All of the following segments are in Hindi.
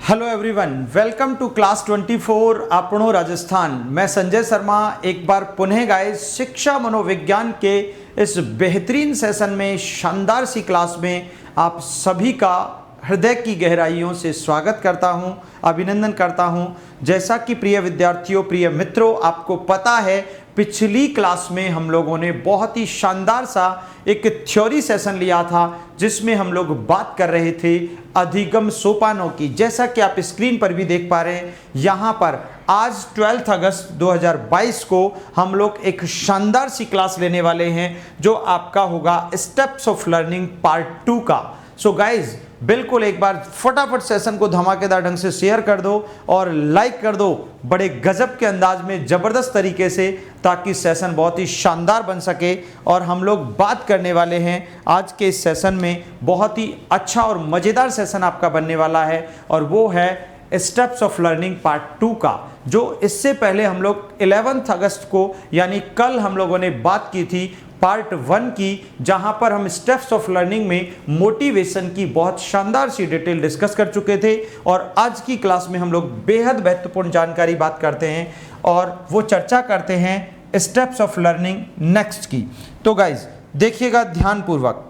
Hello everyone, welcome to class 24 आपनो राजस्थान। मैं संजय शर्मा एक बार पुनः गाइस शिक्षा मनोविज्ञान के इस बेहतरीन सेशन में, शानदार सी क्लास में आप सभी का हृदय की गहराइयों से स्वागत करता हूं, अभिनंदन करता हूं। जैसा कि प्रिय विद्यार्थियों, प्रिय मित्रों, आपको पता है पिछली क्लास में हम लोगों ने बहुत ही शानदार सा एक थ्योरी सेशन लिया था जिसमें हम लोग बात कर रहे थे अधिगम सोपानों की। जैसा कि आप स्क्रीन पर भी देख पा रहे हैं, यहाँ पर आज 12 अगस्त 2022 को हम लोग एक शानदार सी क्लास लेने वाले हैं जो आपका होगा स्टेप्स ऑफ लर्निंग पार्ट 2 का। सो गाइज, बिल्कुल एक बार फटाफट सेशन को धमाकेदार ढंग से शेयर कर दो और लाइक कर दो बड़े गजब के अंदाज में, जबरदस्त तरीके से, ताकि सेशन बहुत ही शानदार बन सके। और हम लोग बात करने वाले हैं आज के इस सेशन में, बहुत ही अच्छा और मज़ेदार सेशन आपका बनने वाला है, और वो है स्टेप्स ऑफ लर्निंग पार्ट 2 का। जो इससे पहले हम लोग 11 अगस्त को यानी कल हम लोगों ने बात की थी पार्ट 1 की, जहां पर हम स्टेप्स ऑफ लर्निंग में मोटिवेशन की बहुत शानदार सी डिटेल डिस्कस कर चुके थे। और आज की क्लास में हम लोग बेहद महत्वपूर्ण जानकारी बात करते हैं और वो चर्चा करते हैं स्टेप्स ऑफ लर्निंग नेक्स्ट की। तो गाइज देखिएगा ध्यानपूर्वक।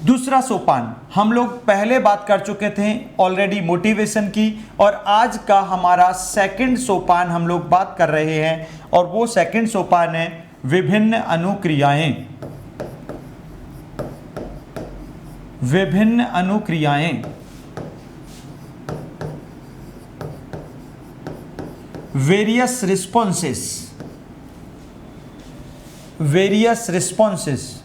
दूसरा सोपान हम लोग पहले बात कर चुके थे ऑलरेडी मोटिवेशन की, और आज का हमारा सेकंड सोपान हम लोग बात कर रहे हैं, और वो सेकंड सोपान है विभिन्न अनुक्रियाएं। विभिन्न अनुक्रियाएं, various responses. Various responses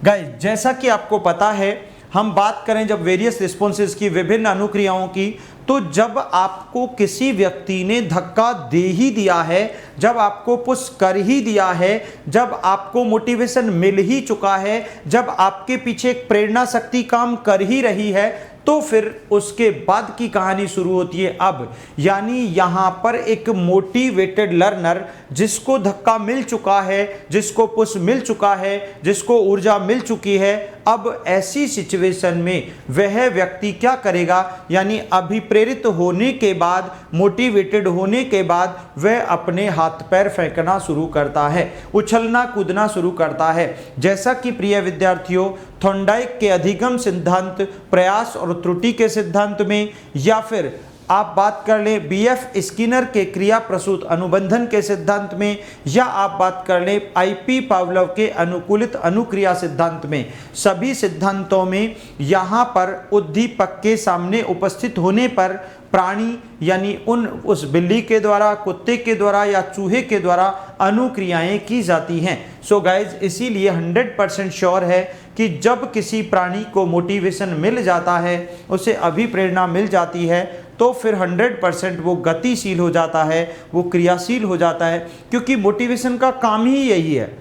guys, जैसा कि आपको पता है, हम बात करें जब वेरियस रिस्पॉन्सेज की, विभिन्न अनुक्रियाओं की, तो जब आपको किसी व्यक्ति ने धक्का दे ही दिया है, जब आपको पुश कर ही दिया है, जब आपको मोटिवेशन मिल ही चुका है, जब आपके पीछे एक प्रेरणा शक्ति काम कर ही रही है, तो फिर उसके बाद की कहानी शुरू होती है अब। यानी यहां पर एक मोटिवेटेड लर्नर, जिसको धक्का मिल चुका है, जिसको पुश मिल चुका है, जिसको ऊर्जा मिल चुकी है, अब ऐसी सिचुएशन में वह व्यक्ति क्या करेगा? यानी अभिप्रेरित होने के बाद, मोटिवेटेड होने के बाद, वह अपने हाथ पैर फेंकना शुरू करता है, उछलना कूदना शुरू करता है। जैसा कि प्रिय विद्यार्थियों, थॉर्नडाइक के अधिगम सिद्धांत, प्रयास और त्रुटि के सिद्धांत में, या फिर आप बात कर लें बीएफ स्किनर के क्रिया प्रसूत अनुबंधन के सिद्धांत में, या आप बात कर लें आईपी पावलोव के अनुकूलित अनुक्रिया सिद्धांत में, सभी सिद्धांतों में यहाँ पर उद्दीपक के सामने उपस्थित होने पर प्राणी यानी उस बिल्ली के द्वारा, कुत्ते के द्वारा या चूहे के द्वारा अनुक्रियाएं की जाती हैं। सो गाइज, इसीलिए 100% श्योर है कि जब किसी प्राणी को मोटिवेशन मिल जाता है, उसे अभिप्रेरणा मिल जाती है, तो फिर 100% वो गतिशील हो जाता है, वो क्रियाशील हो जाता है, क्योंकि मोटिवेशन का काम ही यही है।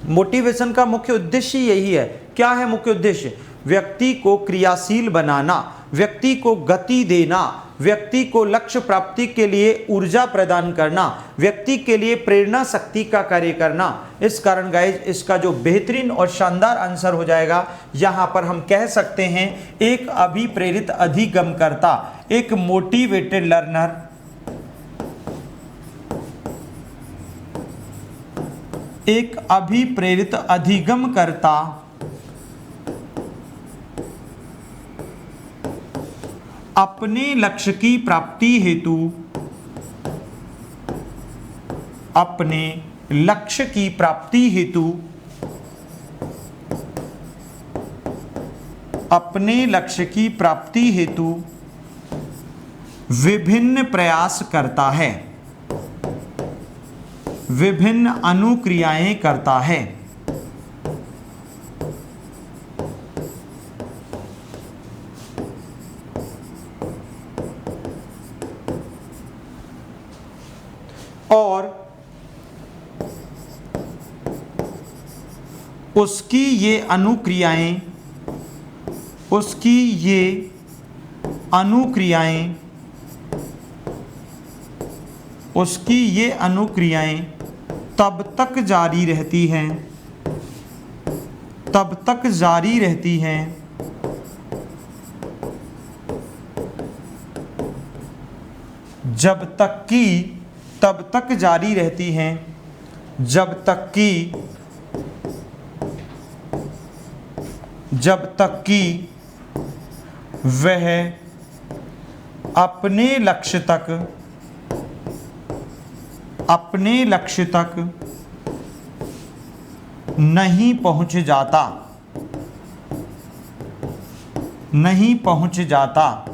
मोटिवेशन का मुख्य उद्देश्य यही है। क्या है मुख्य उद्देश्य? व्यक्ति को क्रियाशील बनाना, व्यक्ति को गति देना, व्यक्ति को लक्ष्य प्राप्ति के लिए ऊर्जा प्रदान करना, व्यक्ति के लिए प्रेरणा शक्ति का कार्य करना। इस कारण गाइज, इसका जो बेहतरीन और शानदार आंसर हो जाएगा, यहाँ पर हम कह सकते हैं एक अभिप्रेरित अधिगमकर्ता, एक मोटिवेटेड लर्नर, एक अभिप्रेरित अधिगमकर्ता अपने लक्ष्य की प्राप्ति हेतु, अपने लक्ष्य की प्राप्ति हेतु, अपने लक्ष्य की प्राप्ति हेतु विभिन्न प्रयास करता है, विभिन्न अनुक्रियाएं करता है। और उसकी ये अनुक्रियाएं, उसकी ये अनुक्रियाएं तब तक जारी रहती हैं, तब तक जारी रहती हैं जब तक कि, तब तक जारी रहती हैं जब तक कि, जब तक कि वह अपने लक्ष्य तक, अपने लक्ष्य तक नहीं पहुंच जाता, नहीं पहुंच जाता।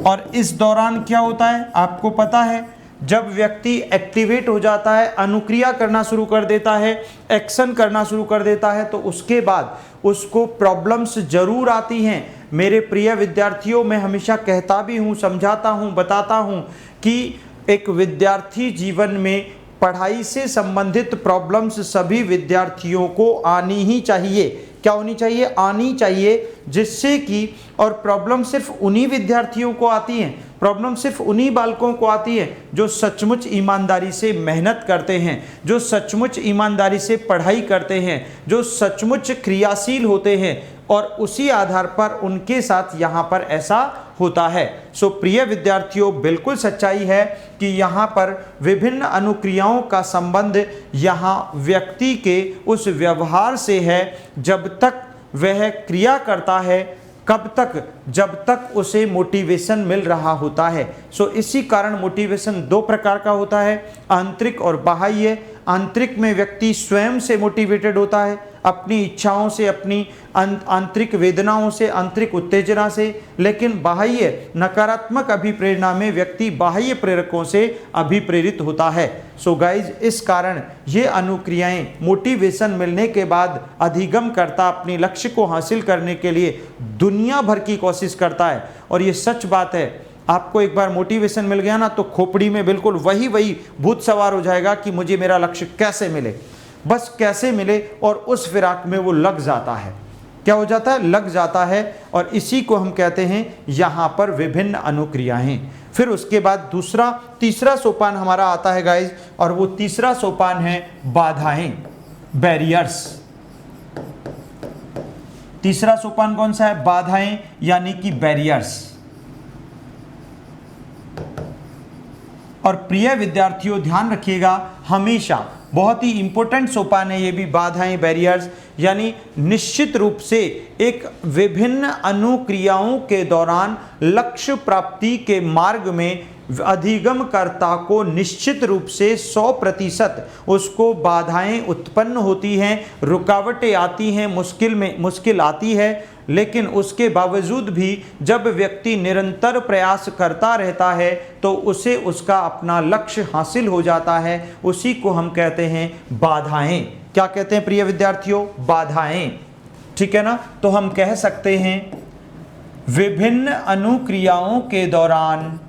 और इस दौरान क्या होता है आपको पता है, जब व्यक्ति एक्टिवेट हो जाता है, अनुक्रिया करना शुरू कर देता है, एक्शन करना शुरू कर देता है, तो उसके बाद उसको प्रॉब्लम्स जरूर आती हैं। मेरे प्रिय विद्यार्थियों, मैं हमेशा कहता भी हूँ, समझाता हूँ, बताता हूँ कि एक विद्यार्थी जीवन में पढ़ाई से संबंधित प्रॉब्लम्स सभी विद्यार्थियों को आनी ही चाहिए। क्या होनी चाहिए? आनी चाहिए, जिससे कि, और प्रॉब्लम सिर्फ उन्हीं विद्यार्थियों को आती हैं, प्रॉब्लम सिर्फ उन्हीं बालकों को आती है जो सचमुच ईमानदारी से मेहनत करते हैं, जो सचमुच ईमानदारी से पढ़ाई करते हैं, जो सचमुच क्रियाशील होते हैं, और उसी आधार पर उनके साथ यहाँ पर ऐसा होता है। सो प्रिय विद्यार्थियों, बिल्कुल सच्चाई है कि यहाँ पर विभिन्न अनुक्रियाओं का संबंध यहाँ व्यक्ति के उस व्यवहार से है। जब तक वह क्रिया करता है, कब तक? जब तक उसे मोटिवेशन मिल रहा होता है। सो इसी कारण मोटिवेशन दो प्रकार का होता है, आंतरिक और बाह्य। आंतरिक में व्यक्ति स्वयं से मोटिवेटेड होता है, अपनी इच्छाओं से, अपनी आंतरिक वेदनाओं से, आंतरिक उत्तेजना से। लेकिन बाह्य नकारात्मक अभिप्रेरणा में व्यक्ति बाह्य प्रेरकों से अभिप्रेरित होता है। सो गाइज, इस कारण ये अनुक्रियाएं मोटिवेशन मिलने के बाद अधिगम करता अपने लक्ष्य को हासिल करने के लिए दुनिया भर की कोशिश करता है। और ये सच बात है, आपको एक बार मोटिवेशन मिल गया ना, तो खोपड़ी में बिल्कुल वही भूत सवार हो जाएगा कि मुझे मेरा लक्ष्य कैसे मिले, बस कैसे मिले, और उस फिराक में वो लग जाता है। क्या हो जाता है? लग जाता है। और इसी को हम कहते हैं यहाँ पर विभिन्न अनुक्रियाएं। फिर उसके बाद तीसरा सोपान हमारा आता है गाइज, और वो तीसरा सोपान है बाधाएं, बैरियर्स। तीसरा सोपान कौन सा है? बाधाएं, यानी कि बैरियर्स। और प्रिय विद्यार्थियों, ध्यान रखिएगा, हमेशा बहुत ही इंपॉर्टेंट सोपान है ये भी, बाधाएं, बैरियर्स। यानी निश्चित रूप से एक विभिन्न अनुक्रियाओं के दौरान लक्ष्य प्राप्ति के मार्ग में अधिगमकर्ता को निश्चित रूप से 100% उसको बाधाएं उत्पन्न होती हैं, रुकावटें आती हैं, मुश्किल आती है। लेकिन उसके बावजूद भी जब व्यक्ति निरंतर प्रयास करता रहता है तो उसे उसका अपना लक्ष्य हासिल हो जाता है। उसी को हम कहते हैं बाधाएं। क्या कहते हैं प्रिय विद्यार्थियों? बाधाएं। ठीक है ना? तो हम कह सकते हैं विभिन्न अनुक्रियाओं के दौरान,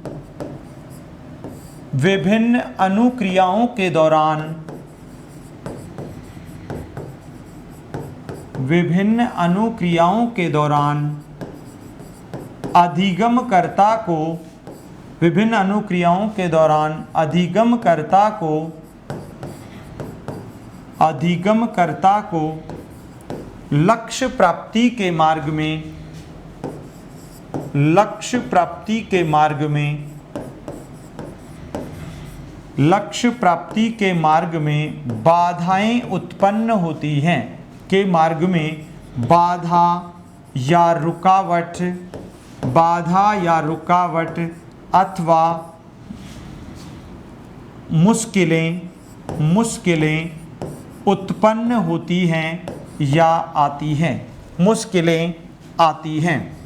विभिन्न अनुक्रियाओं के दौरान, विभिन्न अनुक्रियाओं के दौरान अधिगमकर्ता को, विभिन्न अनुक्रियाओं के दौरान अधिगमकर्ता को लक्ष्य प्राप्ति के मार्ग में, लक्ष्य प्राप्ति के मार्ग में, लक्ष्य प्राप्ति के मार्ग में बाधाएं उत्पन्न होती हैं, के मार्ग में बाधा या रुकावट, बाधा या रुकावट अथवा मुश्किलें उत्पन्न होती हैं या आती हैं, मुश्किलें आती हैं।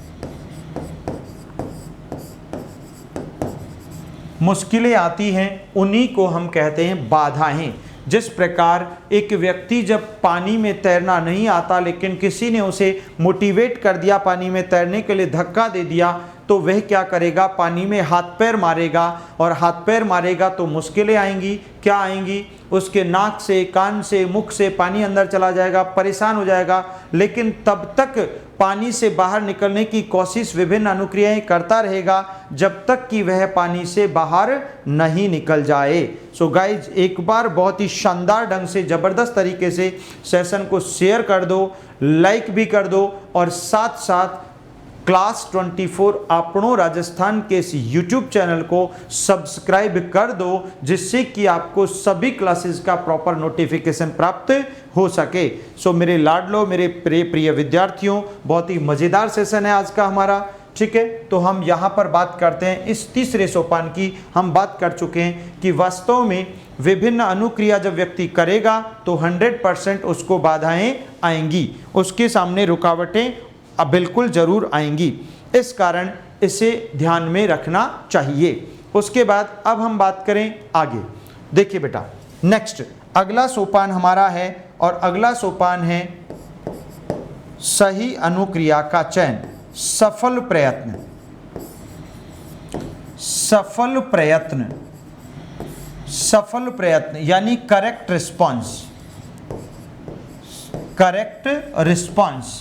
मुश्किलें आती हैं, उन्हीं को हम कहते हैं बाधाएं। जिस प्रकार एक व्यक्ति जब पानी में तैरना नहीं आता लेकिन किसी ने उसे मोटिवेट कर दिया, पानी में तैरने के लिए धक्का दे दिया, तो वह क्या करेगा? पानी में हाथ पैर मारेगा, और हाथ पैर मारेगा तो मुश्किलें आएंगी। क्या आएंगी? उसके नाक से, कान से, मुख से पानी अंदर चला जाएगा, परेशान हो जाएगा। लेकिन तब तक पानी से बाहर निकलने की कोशिश विभिन्न अनुक्रियाएं करता रहेगा जब तक कि वह पानी से बाहर नहीं निकल जाए। सो गाइज एक बार बहुत ही शानदार ढंग से ज़बरदस्त तरीके से सेशन को शेयर कर दो, लाइक भी कर दो और साथ साथ क्लास 24 आपनो राजस्थान के इस YouTube चैनल को सब्सक्राइब कर दो, जिससे कि आपको सभी क्लासेस का प्रॉपर नोटिफिकेशन प्राप्त हो सके। सो मेरे लाडलो, मेरे प्रिय विद्यार्थियों, बहुत ही मज़ेदार सेशन है आज का हमारा। ठीक है, तो हम यहाँ पर बात करते हैं इस तीसरे सोपान की। हम बात कर चुके हैं कि वास्तव में विभिन्न अनुक्रिया जब व्यक्ति करेगा तो 100% उसको बाधाएं आएंगी, उसके सामने रुकावटें अब बिल्कुल जरूर आएंगी। इस कारण इसे ध्यान में रखना चाहिए। उसके बाद अब हम बात करें आगे। देखिए बेटा, नेक्स्ट अगला सोपान हमारा है और अगला सोपान है सही अनुक्रिया का चयन, सफल प्रयत्न। सफल प्रयत्न, सफल प्रयत्न यानी करेक्ट रिस्पॉन्स, करेक्ट रिस्पॉन्स।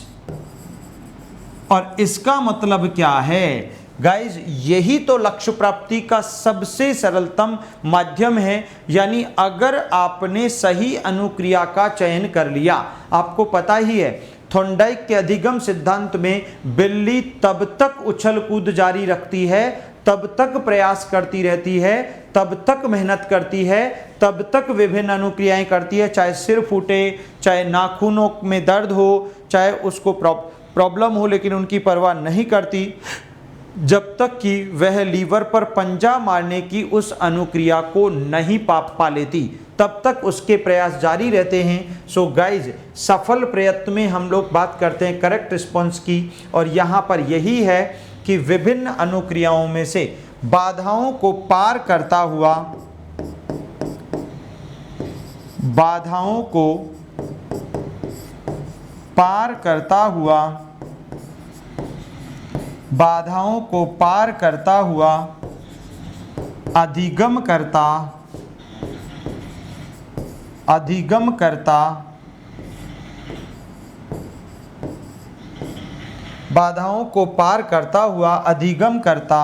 और इसका मतलब क्या है गाइज, यही तो लक्ष्य प्राप्ति का सबसे सरलतम माध्यम है। यानी अगर आपने सही अनुक्रिया का चयन कर लिया, आपको पता ही है थॉर्नडाइक के अधिगम सिद्धांत में बिल्ली तब तक उछल कूद जारी रखती है, तब तक प्रयास करती रहती है, तब तक मेहनत करती है, तब तक विभिन्न अनुक्रियाएं करती है, चाहे सिर फूटे, चाहे नाखूनों में दर्द हो, चाहे उसको प्रॉब्लम हो, लेकिन उनकी परवाह नहीं करती, जब तक कि वह लीवर पर पंजा मारने की उस अनुक्रिया को नहीं पा लेती, तब तक उसके प्रयास जारी रहते हैं। सो गाइज, सफल प्रयत्न में हम लोग बात करते हैं करेक्ट रिस्पॉन्स की, और यहाँ पर यही है कि विभिन्न अनुक्रियाओं में से बाधाओं को पार करता हुआ, बाधाओं को पार करता हुआ, बाधाओं को पार करता हुआ अधिगम करता, अधिगम करता, बाधाओं को पार करता हुआ अधिगम करता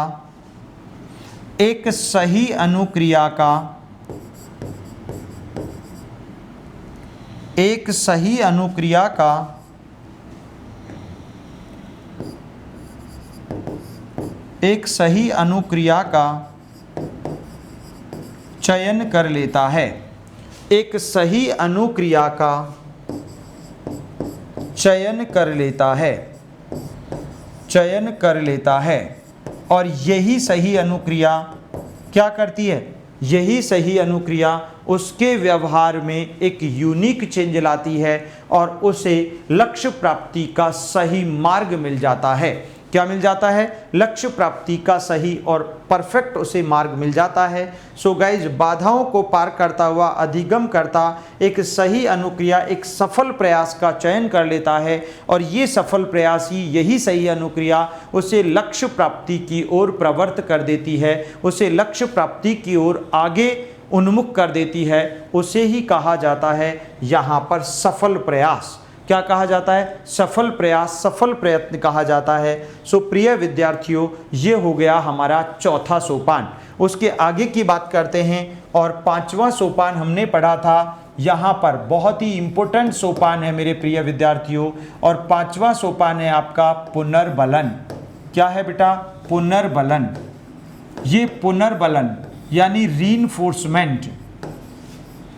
एक सही अनुक्रिया का, एक सही अनुक्रिया का एक सही अनुक्रिया का चयन कर लेता है, एक सही अनुक्रिया का चयन कर लेता है, चयन कर लेता है। और यही सही अनुक्रिया क्या करती है? यही सही अनुक्रिया उसके व्यवहार में एक यूनिक चेंज लाती है और उसे लक्ष्य प्राप्ति का सही मार्ग मिल जाता है। क्या मिल जाता है? लक्ष्य प्राप्ति का सही और परफेक्ट उसे मार्ग मिल जाता है। सो गाइज, बाधाओं को पार करता हुआ अधिगम करता एक सही अनुक्रिया एक सफल प्रयास का चयन कर लेता है, और ये सफल प्रयास ही, यही सही अनुक्रिया उसे लक्ष्य प्राप्ति की ओर प्रवृत्त कर देती है, उसे लक्ष्य प्राप्ति की ओर आगे उन्मुख कर देती है। उसे ही कहा जाता है यहाँ पर सफल प्रयास। क्या कहा जाता है? सफल प्रयास, सफल प्रयत्न कहा जाता है। सो प्रिय विद्यार्थियों, ये हो गया हमारा चौथा सोपान। उसके आगे की बात करते हैं और पांचवा सोपान हमने पढ़ा था। यहाँ पर बहुत ही इंपॉर्टेंट सोपान है मेरे प्रिय विद्यार्थियों, और पांचवा सोपान है आपका पुनर्बलन। क्या है बेटा? पुनर्बलन। ये पुनर्बलन यानी रीइंफोर्समेंट,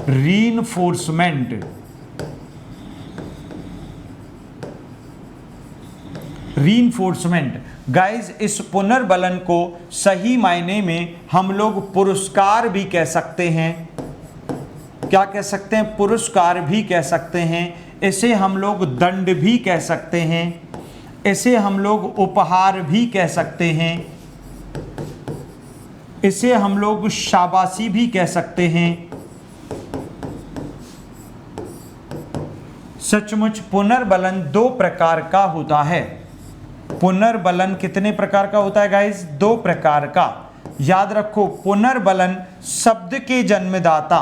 रीइंफोर्समेंट, रीइंफोर्समेंट। गाइज, इस पुनर्बलन को सही मायने में हम लोग पुरस्कार भी कह सकते हैं। क्या कह सकते हैं? पुरस्कार भी कह सकते हैं। इसे हम लोग दंड भी कह सकते हैं, इसे हम लोग उपहार भी कह सकते हैं, इसे हम लोग शाबाशी भी कह सकते हैं। सचमुच पुनर्बलन दो प्रकार का होता है। पुनर्बलन कितने प्रकार का होता है गाइस? दो प्रकार का। याद रखो, पुनर्बलन शब्द के जन्मदाता,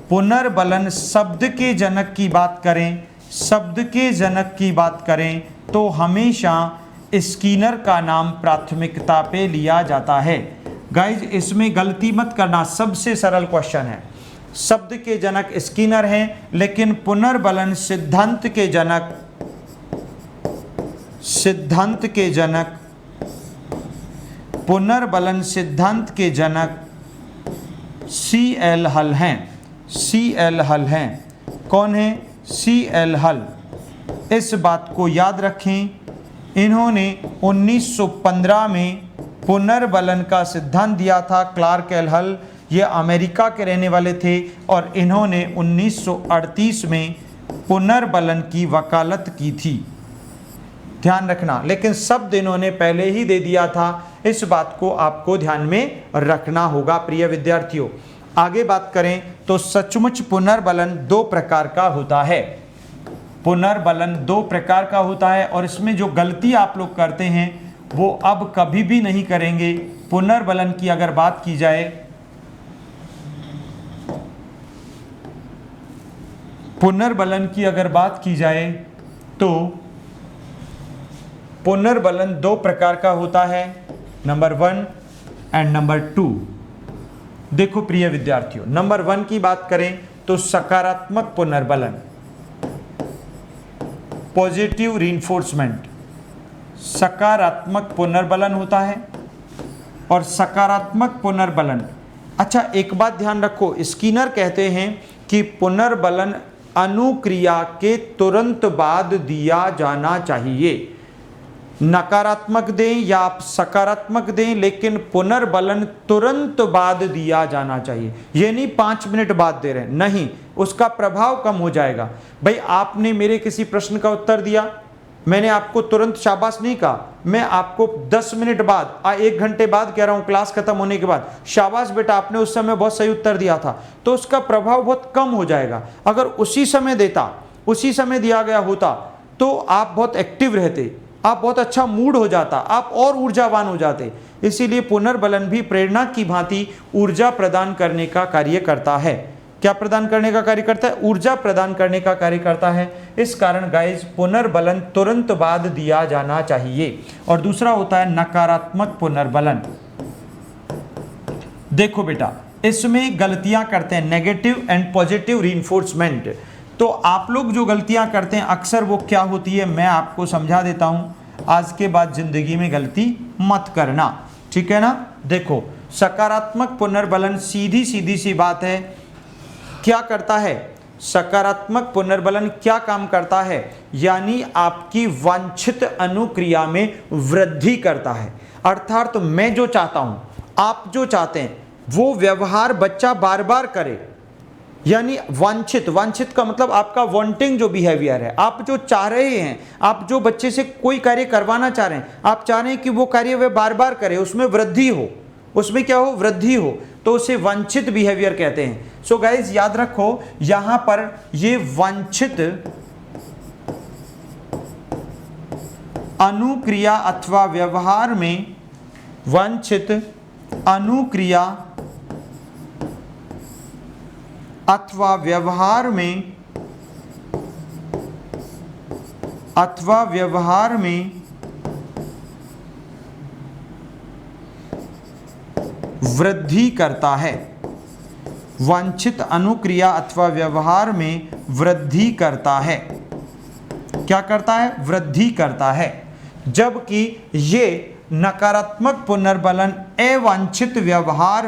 पुनर्बलन शब्द के जनक की बात करें, शब्द के जनक की बात करें तो हमेशा स्किनर का नाम प्राथमिकता पे लिया जाता है। गाइज इसमें गलती मत करना, सबसे सरल क्वेश्चन है। शब्द के जनक स्किनर हैं, लेकिन पुनर्बलन सिद्धांत के जनक पुनर्बलन सिद्धांत के जनक C.L. हल हैं। C.L. हल हैं। कौन है? C.L. हल। इस बात को याद रखें, इन्होंने 1915 में पुनर्बलन का सिद्धांत दिया था। क्लार्क एल हल ये अमेरिका के रहने वाले थे और इन्होंने 1938 में पुनर्बलन की वकालत की थी। ध्यान रखना, लेकिन शब्द इन्होंने पहले ही दे दिया था, इस बात को आपको ध्यान में रखना होगा प्रिय विद्यार्थियों। आगे बात करें तो सचमुच पुनर्बलन दो प्रकार का होता है। पुनर्बलन दो प्रकार का होता है और इसमें जो गलती आप लोग करते हैं वो अब कभी भी नहीं करेंगे। पुनर्बलन की अगर बात की जाए, पुनर्बलन की अगर बात की जाए तो पुनर्बलन दो प्रकार का होता है, नंबर 1 एंड नंबर 2। देखो प्रिय विद्यार्थियों, नंबर 1 की बात करें तो सकारात्मक पुनर्बलन, पॉजिटिव रीइंफोर्समेंट, सकारात्मक पुनर्बलन होता है। और सकारात्मक पुनर्बलन, अच्छा एक बात ध्यान रखो, स्किनर कहते हैं कि पुनर्बलन अनुक्रिया के तुरंत बाद दिया जाना चाहिए। नकारात्मक दें या आप सकारात्मक दें, लेकिन पुनर्बलन तुरंत बाद दिया जाना चाहिए। ये नहीं 5 मिनट बाद दे रहे हैं, नहीं, उसका प्रभाव कम हो जाएगा। भाई आपने मेरे किसी प्रश्न का उत्तर दिया, मैंने आपको तुरंत शाबाश नहीं कहा, मैं आपको 10 मिनट बाद 1 घंटे बाद कह रहा हूं, क्लास खत्म होने के बाद, शाबाश बेटा आपने उस समय बहुत सही उत्तर दिया था, तो उसका प्रभाव बहुत कम हो जाएगा। अगर उसी समय दिया गया होता तो आप बहुत एक्टिव रहते, आप बहुत अच्छा मूड हो जाता, आप और ऊर्जावान हो जाते। इसीलिए पुनर्बलन भी प्रेरणा की भांति ऊर्जा प्रदान करने का कार्य करता है। क्या प्रदान करने का कार्य करता है? ऊर्जा प्रदान करने का कार्य करता है। इस कारण गाइस पुनर्बलन तुरंत बाद दिया जाना चाहिए। और दूसरा होता है नकारात्मक पुनर्बलन। देखो बेटा, इसमें गलतियां करते हैं नेगेटिव एंड पॉजिटिव रीइंफोर्समेंट। तो आप लोग जो गलतियां करते हैं अक्सर वो क्या होती है, मैं आपको समझा देता हूं। आज के बाद जिंदगी में गलती मत करना, ठीक है ना। देखो, सकारात्मक पुनर्बलन सीधी सी बात है, क्या करता है? सकारात्मक पुनर्बलन क्या काम करता है? यानी आपकी वांछित अनुक्रिया में वृद्धि करता है। अर्थात तो मैं जो चाहता हूं, आप जो चाहते हैं वो व्यवहार बच्चा बार बार करे। यानी वांछित का मतलब आपका वांटिंग जो बिहेवियर है, आप जो चाह रहे हैं, आप जो बच्चे से कोई कार्य करवाना चाह रहे हैं, आप चाह रहे हैं कि वो कार्य वह बार बार करे, उसमें वृद्धि हो, उसमें क्या हो? वृद्धि हो, तो उसे वांछित बिहेवियर कहते हैं। सो गाइज याद रखो, यहां पर ये वांछित अनुक्रिया अथवा व्यवहार में, वांछित अनुक्रिया अथवा व्यवहार में वृद्धि करता है। वांछित अनुक्रिया अथवा व्यवहार में वृद्धि करता है। क्या करता है? वृद्धि करता है। जबकि ये नकारात्मक पुनर्बलन अवांछित व्यवहार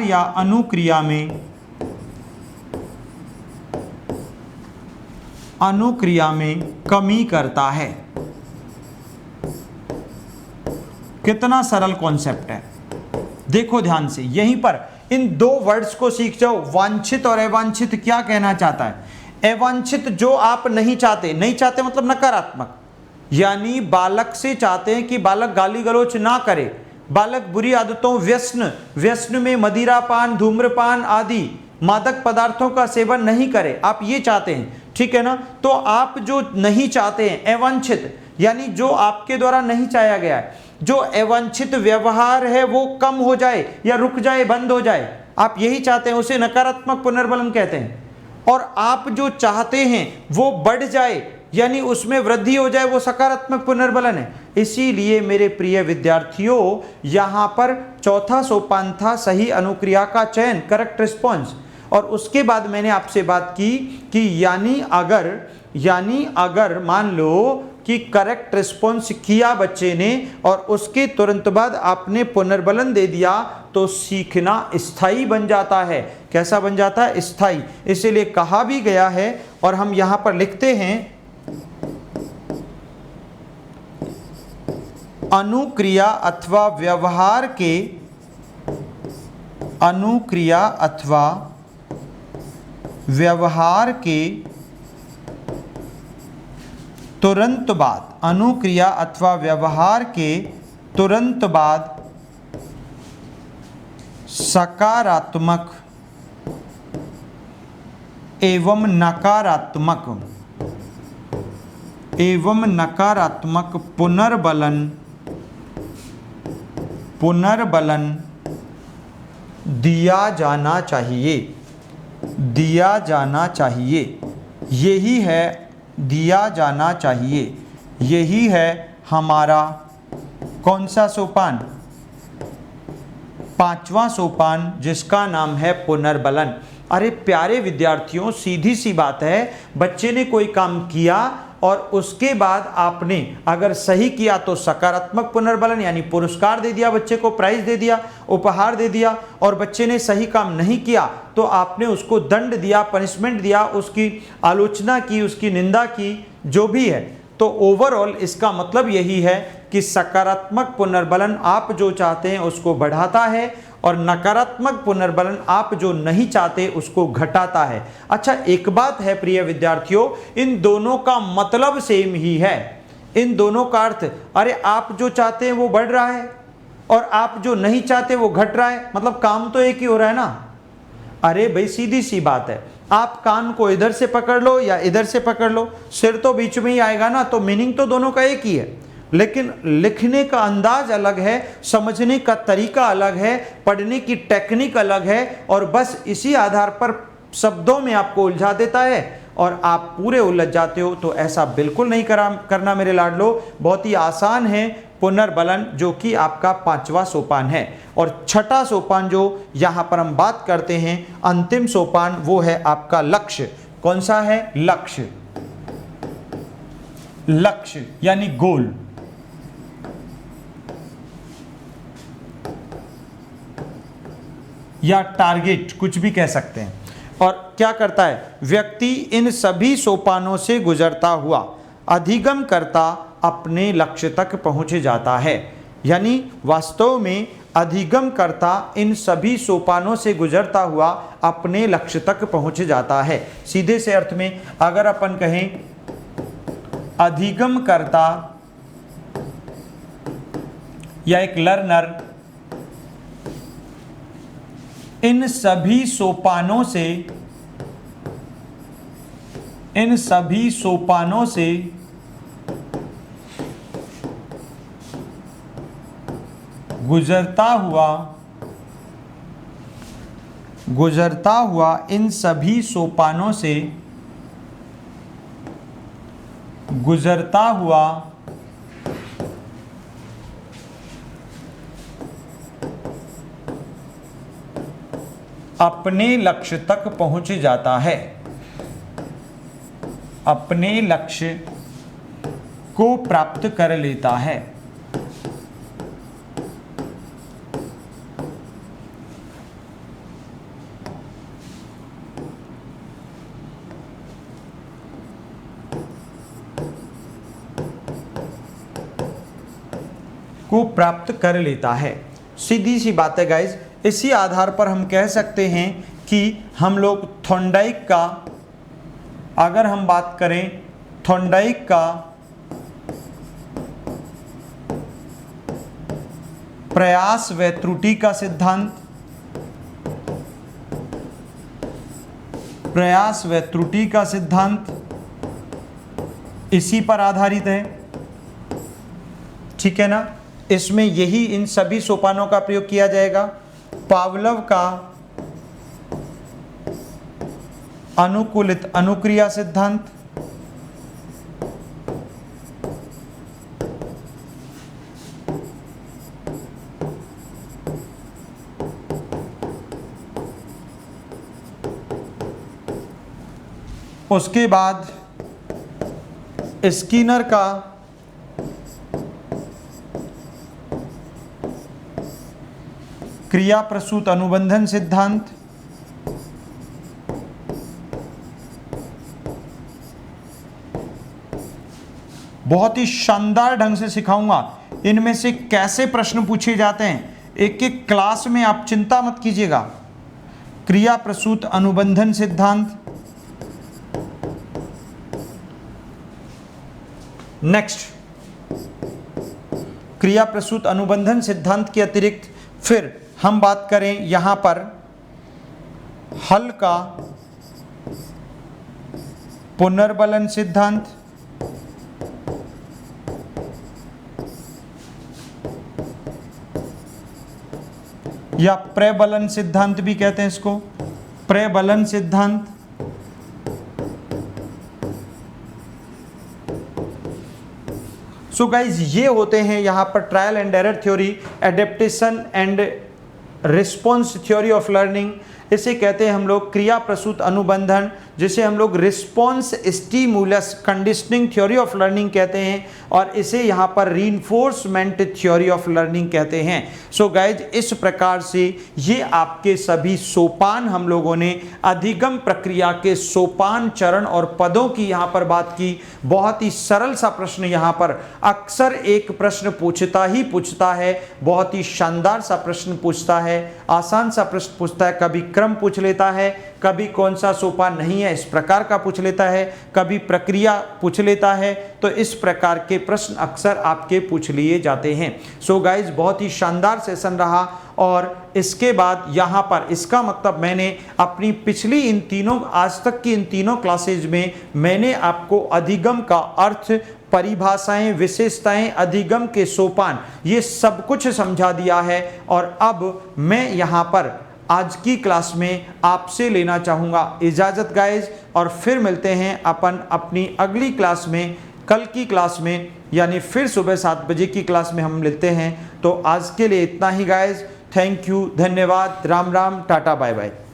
या अनुक्रिया में कमी करता है। कितना सरल कॉन्सेप्ट है, देखो ध्यान से। यहीं पर इन दो वर्ड्स को सीख जाओ, वांछित और अवांछित क्या कहना चाहता है। अवांछित जो आप नहीं चाहते मतलब नकारात्मक, यानी बालक से चाहते हैं कि बालक गाली गलौच ना करे, बालक बुरी आदतों, व्यसन में मदिरापान, धूम्रपान आदि मादक पदार्थों का सेवन नहीं करे, आप ये चाहते हैं, ठीक है ना। तो आप जो नहीं चाहते हैं अवांछित, यानी जो आपके द्वारा नहीं चाहा गया है, जो अवांछित व्यवहार है वो कम हो जाए या रुक जाए, बंद हो जाए, आप यही चाहते हैं, उसे नकारात्मक पुनर्बलन कहते हैं। और आप जो चाहते हैं वो बढ़ जाए यानी उसमें वृद्धि हो जाए, वो सकारात्मक पुनर्बलन है। इसीलिए मेरे प्रिय विद्यार्थियों, यहां पर चौथा सोपान था सही अनुक्रिया का चयन, करेक्ट रिस्पॉन्स। और उसके बाद मैंने आपसे बात की कि यानी अगर मान लो कि करेक्ट रिस्पॉन्स किया बच्चे ने और उसके तुरंत बाद आपने पुनर्बलन दे दिया तो सीखना स्थायी बन जाता है। कैसा बन जाता है? स्थायी। इसीलिए कहा भी गया है और हम यहां पर लिखते हैं, अनुक्रिया अथवा व्यवहार के तुरंत बाद, अनुक्रिया अथवा व्यवहार के तुरंत बाद सकारात्मक एवं नकारात्मक पुनर्बलन दिया जाना चाहिए। यही है, दिया जाना चाहिए। यही है हमारा कौन सा सोपान? पांचवा सोपान, जिसका नाम है पुनर्बलन। अरे प्यारे विद्यार्थियों, सीधी सी बात है, बच्चे ने कोई काम किया और उसके बाद आपने अगर सही किया तो सकारात्मक पुनर्बलन यानी पुरस्कार दे दिया, बच्चे को प्राइज दे दिया, उपहार दे दिया। और बच्चे ने सही काम नहीं किया तो आपने उसको दंड दिया, पनिशमेंट दिया, उसकी आलोचना की, उसकी निंदा की, जो भी है। तो ओवरऑल इसका मतलब यही है कि सकारात्मक पुनर्बलन आप जो चाहते हैं उसको बढ़ाता है और नकारात्मक पुनर्बलन आप जो नहीं चाहते उसको घटाता है। अच्छा, एक बात है प्रिय विद्यार्थियों, इन दोनों का मतलब सेम ही है। इन दोनों का अर्थ, अरे आप जो चाहते हैं वो बढ़ रहा है और आप जो नहीं चाहते वो घट रहा है, मतलब काम तो एक ही हो रहा है ना। अरे भाई सीधी सी बात है, आप कान को इधर से पकड़ लो या इधर से पकड़ लो, सिर तो बीच में ही आएगा ना। तो मीनिंग तो दोनों का एक ही है, लेकिन लिखने का अंदाज अलग है, समझने का तरीका अलग है, पढ़ने की टेक्निक अलग है। और बस इसी आधार पर शब्दों में आपको उलझा देता है और आप पूरे उलझ जाते हो। तो ऐसा बिल्कुल नहीं करना मेरे लाडलो। बहुत ही आसान है पुनर्बलन, जो कि आपका पांचवा सोपान है। और छठा सोपान जो यहां पर हम बात करते हैं, अंतिम सोपान, वो है आपका लक्ष्य। कौन सा है? लक्ष्य। लक्ष्य यानी गोल। या टारगेट, कुछ भी कह सकते हैं। और क्या करता है? व्यक्ति इन सभी सोपानों से गुजरता हुआ अधिगम करता अपने लक्ष्य तक पहुंच जाता है। यानी वास्तव में अधिगम करता इन सभी सोपानों से गुजरता हुआ अपने लक्ष्य तक पहुंच जाता है। सीधे से अर्थ में अगर अपन कहें, अधिगम करता या एक लर्नर इन सभी सोपानों से गुजरता हुआ इन सभी सोपानों से गुजरता हुआ अपने लक्ष्य तक पहुंच जाता है। अपने लक्ष्य को प्राप्त कर लेता है। को प्राप्त कर लेता है। सीधी सी बात है गाइज। इसी आधार पर हम कह सकते हैं कि हम लोग थॉर्नडाइक का, अगर हम बात करें थॉर्नडाइक का प्रयास व त्रुटि का सिद्धांत, प्रयास व त्रुटि का सिद्धांत इसी पर आधारित है। ठीक है ना? इसमें यही इन सभी सोपानों का प्रयोग किया जाएगा। पावलोव का अनुकूलित अनुक्रिया सिद्धांत, उसके बाद स्किनर का क्रिया प्रसूत अनुबंधन सिद्धांत, बहुत ही शानदार ढंग से सिखाऊंगा इनमें से कैसे प्रश्न पूछे जाते हैं, एक एक क्लास में, आप चिंता मत कीजिएगा। क्रिया प्रसूत अनुबंधन सिद्धांत। नेक्स्ट, क्रिया प्रसूत अनुबंधन सिद्धांत के अतिरिक्त फिर हम बात करें यहां पर हल का पुनर्बलन सिद्धांत, या प्रबलन सिद्धांत भी कहते हैं इसको, प्रबलन सिद्धांत। सो गाइज, ये होते हैं यहां पर trial and error theory, adaptation and response theory of learning. इसे कहते हैं हम लोग क्रिया प्रसूत अनुबंधन, जिसे हम लोग response stimulus conditioning theory of learning कहते हैं, और इसे यहाँ पर रीइंफोर्समेंट थ्योरी ऑफ लर्निंग कहते हैं। सो गाइज, इस प्रकार से ये आपके सभी सोपान हम लोगों ने अधिगम प्रक्रिया के सोपान, चरण और पदों की यहाँ पर बात की। बहुत ही सरल सा प्रश्न यहाँ पर अक्सर एक प्रश्न पूछता है, बहुत ही शानदार सा प्रश्न पूछता है, आसान सा प्रश्न पूछता है, कभी क्रम पूछ लेता है, कभी कौन सा सोपान नहीं है इस प्रकार का पूछ लेता है, कभी प्रक्रिया पूछ लेता है। तो इस प्रकार के प्रश्न अक्सर आपके पूछ लिए जाते हैं। सो गाइज, बहुत ही शानदार सेशन रहा। और इसके बाद यहाँ पर इसका मतलब मैंने अपनी पिछली इन तीनों, आज तक की इन तीनों क्लासेज में मैंने आपको अधिगम का अर्थ, परिभाषाएं, विशेषताएं, अधिगम के सोपान, ये सब कुछ समझा दिया है। और अब मैं यहाँ पर आज की क्लास में आपसे लेना चाहूँगा इजाज़त गाइज, और फिर मिलते हैं अपन अपनी अगली क्लास में, कल की क्लास में, यानी फिर सुबह 7 बजे की क्लास में हम मिलते हैं। तो आज के लिए इतना ही गाइज। थैंक यू, धन्यवाद, राम राम, टाटा, बाय बाय।